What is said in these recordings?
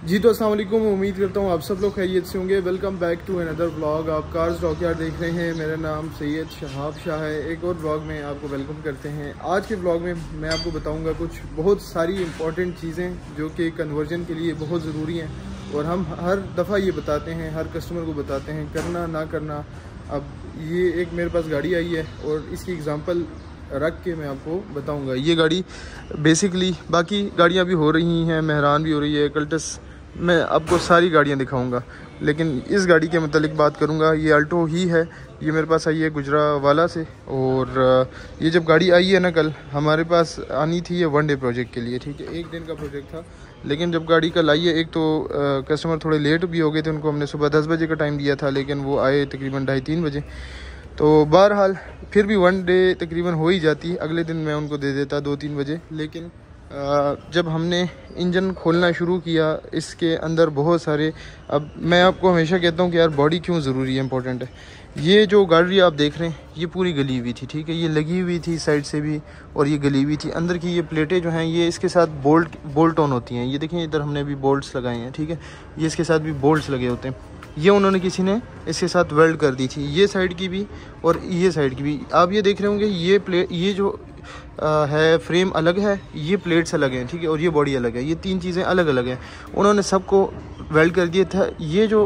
जी तो अस्सलाम वालेकुम। उम्मीद करता हूँ आप सब लोग खैरियत से होंगे। Welcome back to another vlog. आप कार्स डॉकयार्ड देख रहे हैं। मेरा नाम सैयद शहाब शाह है। एक और व्लॉग में आपको वेलकम करते हैं। आज के व्लॉग में मैं आपको बताऊंगा कुछ बहुत सारी इंपॉर्टेंट चीज़ें जो कि कन्वर्जन के लिए बहुत ज़रूरी हैं और हम हर दफ़ा ये बताते हैं, हर कस्टमर को बताते हैं करना ना करना। अब ये एक मेरे पास गाड़ी आई है और इसकी एग्ज़ाम्पल रख के मैं आपको बताऊंगा। ये गाड़ी बेसिकली, बाकी गाड़ियां भी हो रही हैं, मेहरान भी हो रही है, कल्टस, मैं आपको सारी गाड़ियां दिखाऊंगा, लेकिन इस गाड़ी के मतलब बात करूंगा। ये अल्टो ही है, ये मेरे पास आई है गुजरावाला से। और ये जब गाड़ी आई है ना, कल हमारे पास आनी थी ये 1 डे प्रोजेक्ट के लिए, ठीक है, 1 दिन का प्रोजेक्ट था। लेकिन जब गाड़ी कल आई है, एक तो कस्टमर थोड़े लेट भी हो गए थे, उनको हमने सुबह 10 बजे का टाइम दिया था, लेकिन वो आए तकरीबन 2:30-3 बजे। तो बहरहाल फिर भी 1 डे तकरीबन हो ही जाती। अगले दिन मैं उनको दे देता 2-3 बजे। लेकिन जब हमने इंजन खोलना शुरू किया, इसके अंदर बहुत सारे, अब मैं आपको हमेशा कहता हूँ कि यार बॉडी क्यों ज़रूरी है, इंपॉर्टेंट है। ये जो गाड़ी आप देख रहे हैं ये पूरी गली हुई थी, ठीक है, ये लगी हुई थी साइड से भी और ये गली हुई थी। अंदर की ये प्लेटें जो हैं ये इसके साथ बोल्ट ऑन होती हैं। ये देखें, इधर हमने भी बोल्ट्स लगाए हैं, ठीक है, ये इसके साथ भी बोल्ट्स लगे होते हैं। ये उन्होंने किसी ने इसके साथ वेल्ड कर दी थी, ये साइड की भी और ये साइड की भी। आप ये देख रहे होंगे, ये जो है फ्रेम अलग है, ये प्लेट्स अलग हैं, ठीक है, और ये बॉडी अलग है। ये 3 चीज़ें अलग अलग हैं, उन्होंने सबको वेल्ड कर दिया था। ये जो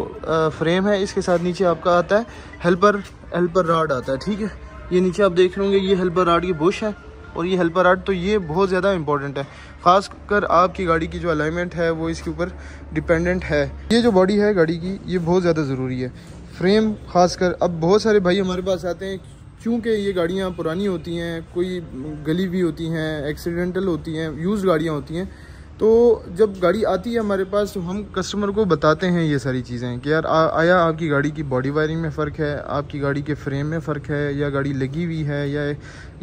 फ्रेम है इसके साथ नीचे आपका आता है हेल्पर राड आता है, ठीक है। ये नीचे आप देख रहे होंगे, ये हेल्पर राड की बुश है और ये हेल्पर राड, तो ये बहुत ज़्यादा इंपॉर्टेंट है। ख़ासकर आपकी गाड़ी की जो अलाइनमेंट है वो इसके ऊपर डिपेंडेंट है। ये जो बॉडी है गाड़ी की, ये बहुत ज़्यादा ज़रूरी है। फ्रेम ख़ासकर, अब बहुत सारे भाई हमारे पास आते हैं, क्योंकि ये गाड़ियाँ पुरानी होती हैं, कोई गली हुई होती हैं, एक्सीडेंटल होती हैं, यूज्ड गाड़ियाँ होती हैं। तो जब गाड़ी आती है हमारे पास तो हम कस्टमर को बताते हैं ये सारी चीज़ें कि यार आया आपकी गाड़ी की बॉडी वायरिंग में फ़र्क है, आपकी गाड़ी के फ्रेम में फ़र्क है, या गाड़ी लगी हुई है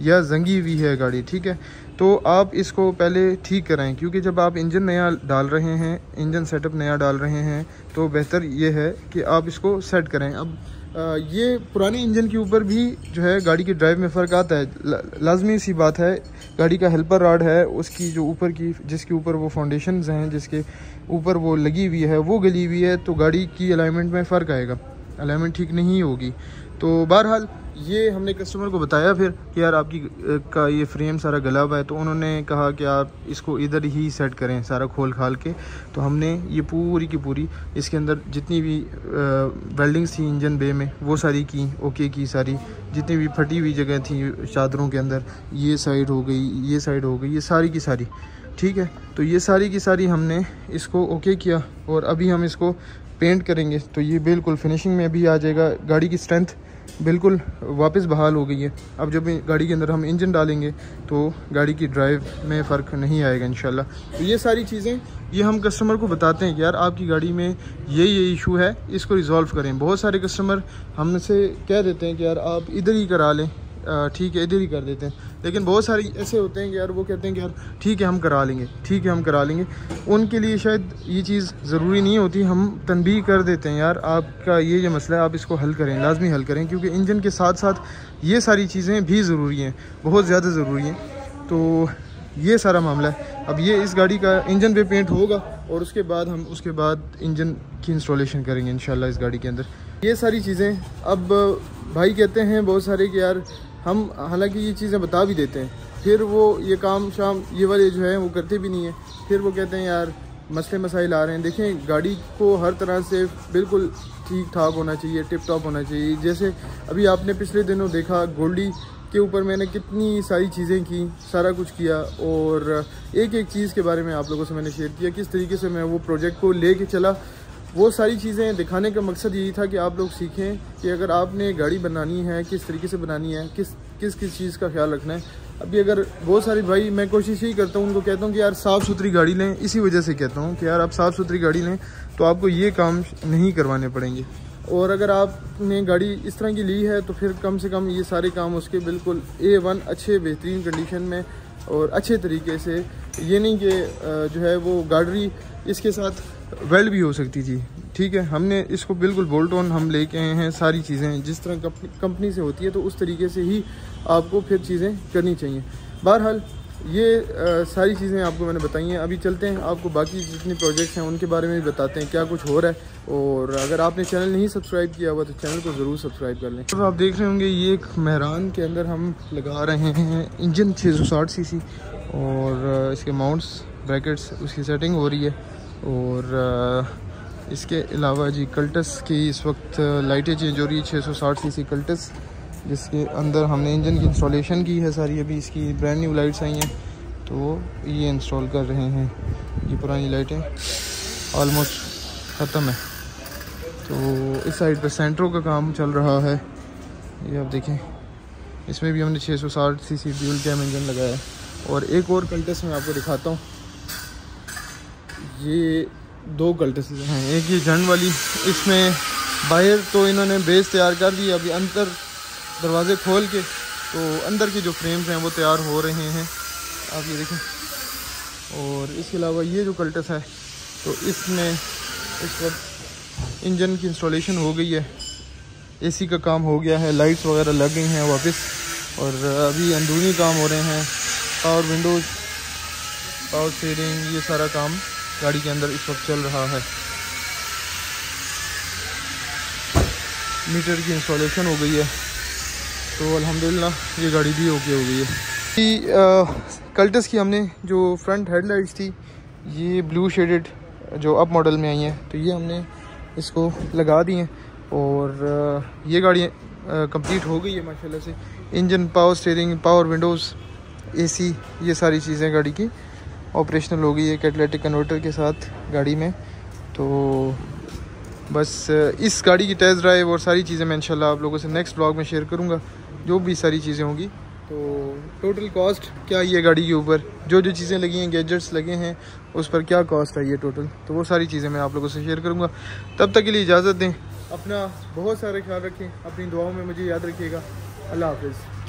या जंगी हुई है गाड़ी, ठीक है। तो आप इसको पहले ठीक कराएं, क्योंकि जब आप इंजन नया डाल रहे हैं, इंजन सेटअप नया डाल रहे हैं, तो बेहतर ये है कि आप इसको सेट करें। अब ये पुराने इंजन के ऊपर भी जो है गाड़ी की ड्राइव में फ़र्क आता है, लाजमी सी बात है। गाड़ी का हेल्पर राड है, उसकी जो ऊपर की, जिसके ऊपर वो फाउंडेशंस हैं, जिसके ऊपर वो लगी हुई है, वो गली हुई है, तो गाड़ी की अलाइनमेंट में फ़र्क आएगा, अलाइनमेंट ठीक नहीं होगी। तो बहरहाल ये हमने कस्टमर को बताया फिर कि यार आपकी का ये फ्रेम सारा गला हुआ है, तो उन्होंने कहा कि आप इसको इधर ही सेट करें सारा खोल खाल के। तो हमने ये पूरी की पूरी इसके अंदर जितनी भी वेल्डिंग्स थी इंजन बे में वो सारी की, ओके की सारी, जितनी भी फटी हुई जगह थी चादरों के अंदर, ये साइड हो गई, ये साइड हो गई, ये सारी की सारी, ठीक है। तो ये सारी की सारी हमने इसको ओके किया और अभी हम इसको पेंट करेंगे। तो ये बिल्कुल फिनिशिंग में भी आ जाएगा। गाड़ी की स्ट्रेंथ बिल्कुल वापस बहाल हो गई है। अब जब गाड़ी के अंदर हम इंजन डालेंगे तो गाड़ी की ड्राइव में फ़र्क नहीं आएगा इंशाल्लाह। तो ये सारी चीज़ें ये हम कस्टमर को बताते हैं कि यार आपकी गाड़ी में ये इशू है, इसको रिज़ॉल्व करें। बहुत सारे कस्टमर हमसे कह देते हैं कि यार आप इधर ही करा लें, ठीक है, इधर ही कर देते हैं। लेकिन बहुत सारे ऐसे होते हैं कि यार वो कहते हैं कि यार ठीक है हम करा लेंगे, ठीक है हम करा लेंगे। उनके लिए शायद ये चीज़ ज़रूरी नहीं होती, हम तनबीह कर देते हैं यार आपका ये जो मसला है आप इसको हल करें, लाजमी हल करें, क्योंकि इंजन के साथ साथ ये सारी चीज़ें भी ज़रूरी हैं, बहुत ज़्यादा ज़रूरी हैं। तो ये सारा मामला है। अब ये इस गाड़ी का इंजन पे पेंट होगा और उसके बाद इंजन की इंस्टॉलेशन करेंगे इंशाल्लाह इस गाड़ी के अंदर। ये सारी चीज़ें, अब भाई कहते हैं बहुत सारे कि यार हम हालांकि ये चीज़ें बता भी देते हैं, फिर वो ये काम शाम ये वाले जो है वो करते भी नहीं है। फिर वो कहते हैं यार मसले मसाइल आ रहे हैं। देखें, गाड़ी को हर तरह से बिल्कुल ठीक ठाक होना चाहिए, टिप टॉप होना चाहिए। जैसे अभी आपने पिछले दिनों देखा, गोल्डी के ऊपर मैंने कितनी सारी चीज़ें की, सारा कुछ किया, और एक एक चीज़ के बारे में आप लोगों से मैंने शेयर किया, किस तरीके से मैं वो प्रोजेक्ट को ले कर चला। वो सारी चीज़ें दिखाने का मकसद यही था कि आप लोग सीखें कि अगर आपने गाड़ी बनानी है किस तरीके से बनानी है, किस चीज़ का ख्याल रखना है। अभी अगर बहुत सारी भाई, मैं कोशिश यही करता हूँ, उनको कहता हूँ कि यार साफ़ सुथरी गाड़ी लें। इसी वजह से कहता हूँ कि यार आप साफ़ सुथरी गाड़ी लें तो आपको ये काम नहीं करवाने पड़ेंगे। और अगर आपने गाड़ी इस तरह की ली है तो फिर कम से कम ये सारे काम उसके बिल्कुल A1 अच्छे बेहतरीन कंडीशन में और अच्छे तरीके से। ये नहीं कि जो है वो गाड़ी इसके साथ वेल्ड भी हो सकती थी, ठीक है। हमने इसको बिल्कुल बोल्ट ऑन हम लेके आए हैं, सारी चीज़ें जिस तरह कंपनी से होती है तो उस तरीके से ही आपको फिर चीज़ें करनी चाहिए। बहरहाल ये सारी चीज़ें आपको मैंने बताई हैं। अभी चलते हैं, आपको बाकी जितने प्रोजेक्ट्स हैं उनके बारे में भी बताते हैं क्या कुछ हो रहा है। और अगर आपने चैनल नहीं सब्सक्राइब किया हुआ तो चैनल को ज़रूर सब्सक्राइब कर लें। तो आप देख रहे होंगे ये एक मेहरान के अंदर हम लगा रहे हैं इंजन 660 सीसी और इसके माउंट्स ब्रैकेट्स उसकी सेटिंग हो रही है। और इसके अलावा जी कल्टस की इस वक्त लाइटें चेंज हो रही है, 660 सीसी कल्टस, जिसके अंदर हमने इंजन की इंस्टॉलेशन की है सारी। अभी इसकी ब्रांड न्यू लाइट्स आई हैं तो ये इंस्टॉल कर रहे हैं। ये पुरानी लाइटें ऑलमोस्ट ख़त्म है। तो इस साइड पे सेंट्रो का काम चल रहा है। ये आप देखें, इसमें भी हमने 660 सीसी ड्यूल कैम इंजन लगाया है। और एक और कल्टस मैं आपको दिखाता हूँ। ये 2 कल्टस हैं, एक ये जंड वाली, इसमें बाहर तो इन्होंने बेस तैयार कर दी। अभी अंदर दरवाजे खोल के तो अंदर के जो फ्रेम्स हैं वो तैयार हो रहे हैं, आप ये देखें। और इसके अलावा ये जो कल्टस है तो इसमें इस वक्त इंजन की इंस्टॉलेशन हो गई है, एसी का काम हो गया है, लाइट्स वगैरह लग गई हैं वापस। और अभी अंदरूनी काम हो रहे हैं, पावर विंडोज़, पावर स्टीयरिंग, ये सारा काम गाड़ी के अंदर इस वक्त चल रहा है। मीटर की इंस्टॉलेशन हो गई है तो अल्हम्दुलिल्लाह ये गाड़ी भी ओके हो गई है। कल्टस की हमने जो फ्रंट हेडलाइट्स थी ये ब्लू शेडेड जो अप मॉडल में आई हैं तो ये हमने इसको लगा दी हैं। और ये गाड़ी कंप्लीट हो गई है माशाल्लाह से। Engine, power steering, power Windows, AC, ये सारी चीज़ें गाड़ी की ऑपरेशनल हो गई है कैटालिटिक कन्वर्टर के साथ गाड़ी में। तो बस इस गाड़ी की टेस्ट ड्राइव और सारी चीज़ें मैं इंशाल्लाह आप लोगों से नेक्स्ट ब्लॉग में शेयर करूँगा, जो भी सारी चीज़ें होंगी। तो टोटल कॉस्ट क्या ये गाड़ी के ऊपर जो जो चीज़ें लगी हैं, गैजेट्स लगे हैं, उस पर क्या कॉस्ट है ये टोटल, तो वो सारी चीज़ें मैं आप लोगों से शेयर करूँगा। तब तक के लिए इजाज़त दें, अपना बहुत सारा ख्याल रखें, अपनी दुआओं में मुझे याद रखिएगा। अल्लाह हाफ़िज़।